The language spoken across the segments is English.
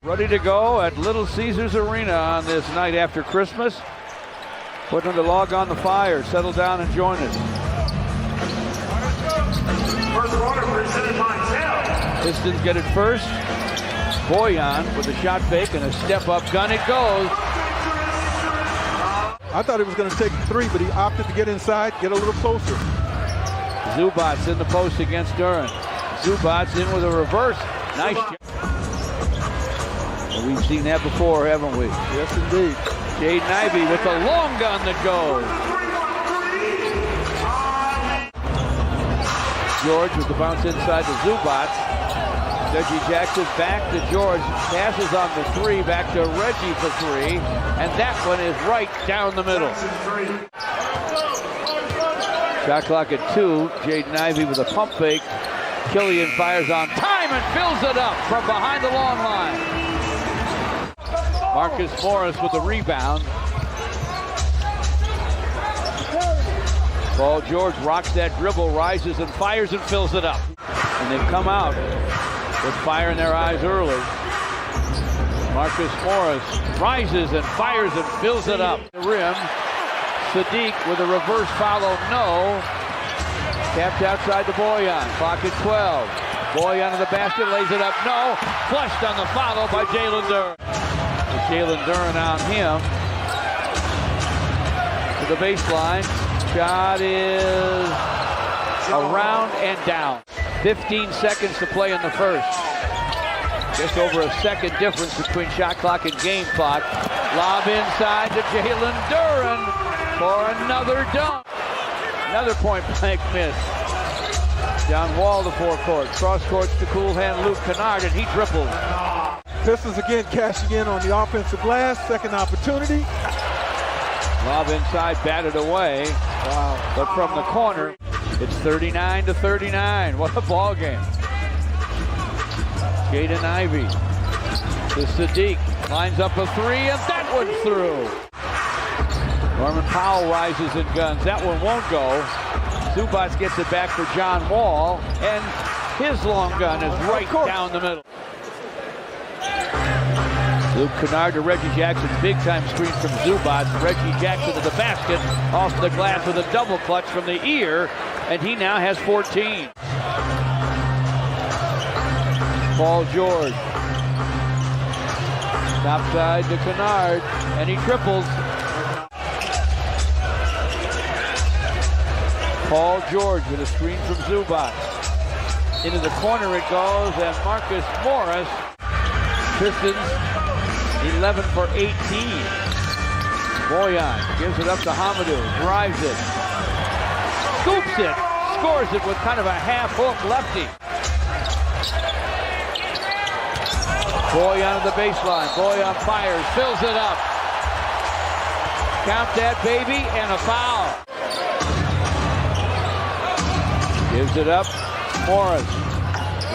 Ready to go at Little Caesars Arena on this night after Christmas. Putting the log on the fire. Settle down and join us. First quarter presented by Zell. Pistons get it first. Boyan with a shot fake and a step-up gun. It goes. I thought he was going to take three, but he opted to get inside, get a little closer. Zubats in the post against Duran. Zubats in with a reverse. Nice job. We've seen that before, haven't we? Yes, indeed. Jaden Ivey with a long gun that goes. George with the bounce inside to Zubats. Reggie Jackson back to George. Passes on the three, back to Reggie for three. And that one is right down the middle. Shot clock at 2. Jaden Ivey with a pump fake. Killian fires on time and fills it up from behind the long line. Marcus Morris with the rebound. Paul George rocks that dribble, rises and fires and fills it up. And they've come out with fire in their eyes early. Marcus Morris rises and fires and fills it up. The rim. Sadiq with a reverse follow, no. Tapped outside to Boyan. Clock at 12. Boyan to the basket, lays it up, no. Flushed on the follow by Jalen Duran. Jalen Duran on him. To the baseline. Shot is around and down. 15 seconds to play in the first. Just over a second difference between shot clock and game clock. Lob inside to Jalen Duran for another dunk. Another point blank miss. John Wall to forecourt. Cross courts to cool hand Luke Kennard, and he triples. Pistons again cashing in on the offensive glass. Second opportunity. Lob inside, batted away. Wow. But from the corner, it's 39-39. What a ball game. Jaden Ivey to Sadiq. Lines up a three, and that one's through. Norman Powell rises and guns. That one won't go. Zubats gets it back for John Wall, and his long gun is right down the middle. Luke Kennard to Reggie Jackson. Big-time screen from Zubats. Reggie Jackson to the basket. Off the glass with a double clutch from the ear. And he now has 14. Paul George. Top side to Kennard. And he triples. Paul George with a screen from Zubats. Into the corner it goes. And Marcus Morris. Pistons 11 for 18. Boyan gives it up to Hamidou, drives it, scoops it, scores it with kind of a half hook lefty. Boyan on the baseline. Boyan fires, fills it up. Count that baby, and a foul. Gives it up. Morris.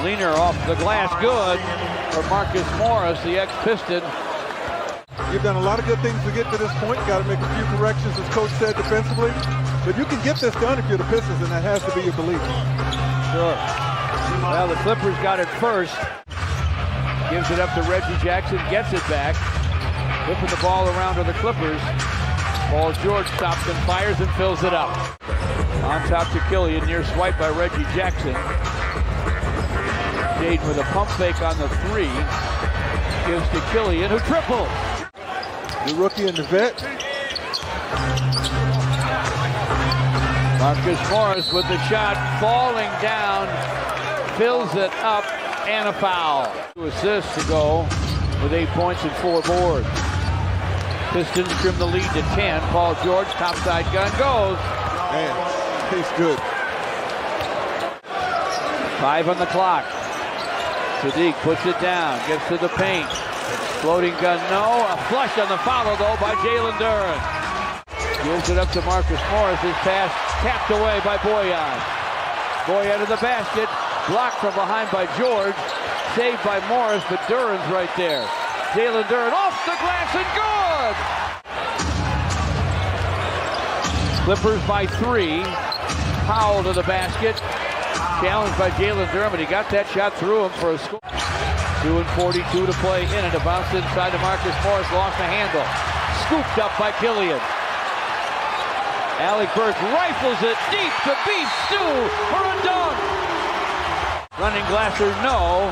Leaner off the glass, good for Marcus Morris, the ex-Piston. You've done a lot of good things to get to this point. You got to make a few corrections, as Coach said, defensively. But you can get this done if you're the Pistons, and that has to be your belief. Sure. Well, the Clippers got it first. Gives it up to Reggie Jackson, gets it back. Whipping the ball around to the Clippers. Paul George stops and fires and fills it up. On top to Killian, near swipe by Reggie Jackson. Jaden with a pump fake on the three. Gives to Killian, who triples. The rookie and the vet. Marcus Morris with the shot, falling down, fills it up, and a foul. 2 assists to go with 8 points and 4 boards. Pistons trim the lead to 10. Paul George, topside gun, goes. Man, tastes good. 5 on the clock. Sadiq puts it down, gets to the paint. Floating gun, no. A flush on the follow, though, by Jalen Duran. Gives it up to Marcus Morris. His pass tapped away by Boyan. Boyan to the basket. Blocked from behind by George. Saved by Morris, but Duran's right there. Jalen Duran off the glass and good! Clippers by 3. Powell to the basket. Challenged by Jalen Duran, but he got that shot through him for a score. 2:42 to play in it. A bounce inside to Marcus Morris. Lost the handle. Scooped up by Killian. Alec Burks rifles it deep to Beef Stew for a dunk. Running Glasser, no.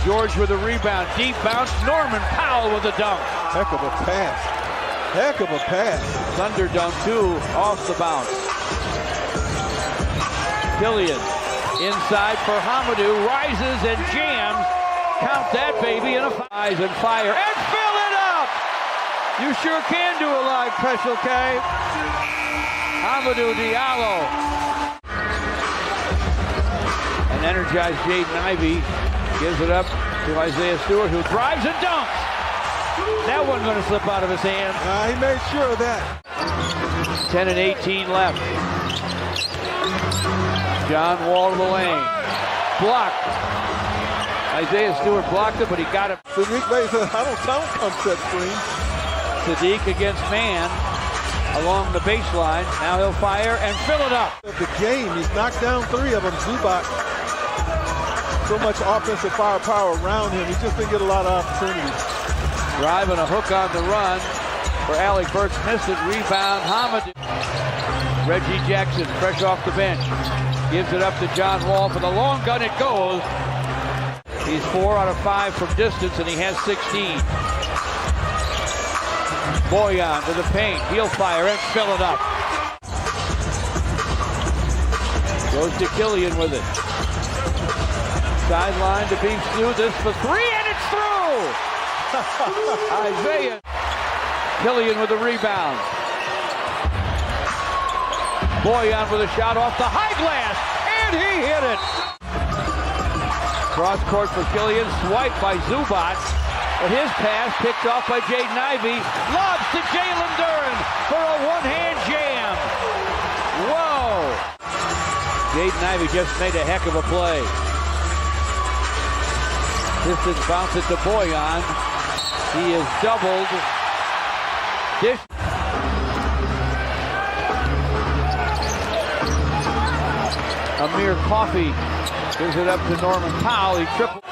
George with a rebound. Deep bounce. Norman Powell with a dunk. Heck of a pass. Heck of a pass. Thunder dunk, too, off the bounce. Killian inside for Hamidou. Rises and jams. Count that baby in a eyes and fire. And fill it up! You sure can do a live special, K. Hamidou Diallo. An energized Jaden Ivey gives it up to Isaiah Stewart, who drives and dunks. That wasn't going to slip out of his hands. He made sure of that. 10 and 18 left. John Wall to the lane. Blocked. Isaiah Stewart blocked it, but he got it. Sadiq Bey said, I don't come set screen. Sadiq against man along the baseline. Now he'll fire and fill it up. The game, he's knocked down 3 of them. Zubac, so much offensive firepower around him. He just didn't get a lot of opportunities. Drive and a hook on the run for Alec Burks. Missed it. Rebound, Hamidou. Reggie Jackson, fresh off the bench. Gives it up to John Wall for the long gun. It goes. He's 4 out of 5 from distance, and he has 16. Boyan to the paint. He'll fire and fill it up. Goes to Killian with it. Sideline to Beef Stew. This for 3, and it's through! Isaiah. Killian with the rebound. Boyan with a shot off the high glass, and he hit it. Cross court for Killian, swiped by Zubac, but his pass picked off by Jaden Ivey. Lobs to Jalen Duren for a one-hand jam. Whoa! Jaden Ivey just made a heck of a play. Pistons bounce it to Boyan. He is doubled. Dish. Amir Coffey gives it up to Norman Powell. He tripled.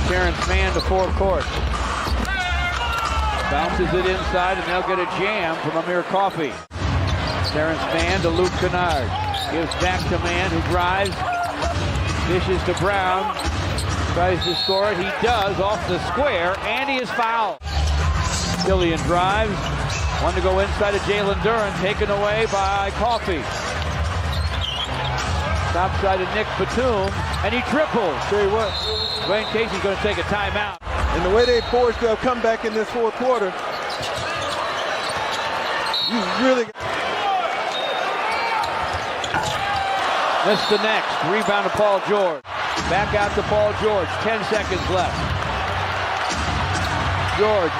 Terrence Mann to forecourt. Bounces it inside, and they'll get a jam from Amir Coffey. Terrence Mann to Luke Kennard. Gives back to Mann, who drives. Dishes to Brown. Tries to score it. He does off the square, and he is fouled. Killian drives. One to go inside to Jalen Duren, taken away by Coffey. Top side to Nick Batum, and he triples. Tell you what, Dwayne Casey's going to take a timeout. and the way they forced their comeback in this fourth quarter, you really... Missed the next. Rebound to Paul George. Back out to Paul George. 10 seconds left. George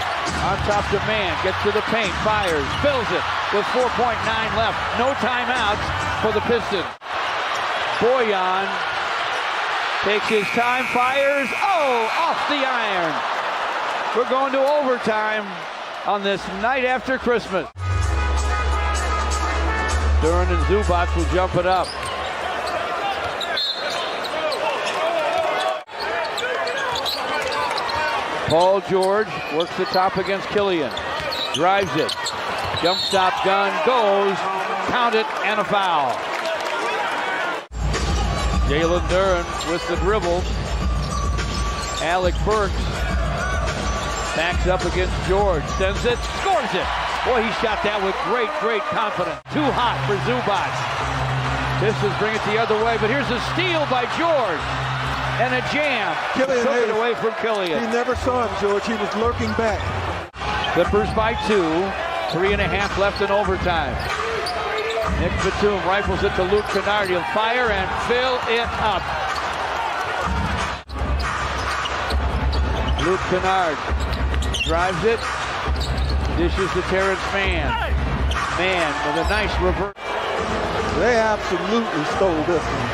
on top to Mann. Gets to the paint. Fires. Fills it with 4.9 left. No timeouts for the Pistons. Boyan takes his time. Fires. Oh, off the iron. We're going to overtime on this night after Christmas. Duren and Zubac will jump it up. Paul George works the top against Killian. Drives it. Jump stop gun goes. Count it and a foul. Jalen Duren with the dribble. Alec Burks backs up against George. Sends it. Scores it. Boy, he shot that with great confidence. Too hot for Zubac. Pistons bring it the other way, but here's a steal by George. And a jam. Killian took it away from Killian. He never saw him, George. He was lurking back. Clippers by 2. 3.5 left in overtime. Nick Batum rifles it to Luke Kennard. He'll fire and fill it up. Luke Kennard drives it. Dishes to Terrence Mann. Mann with a nice reverse. They absolutely stole this one.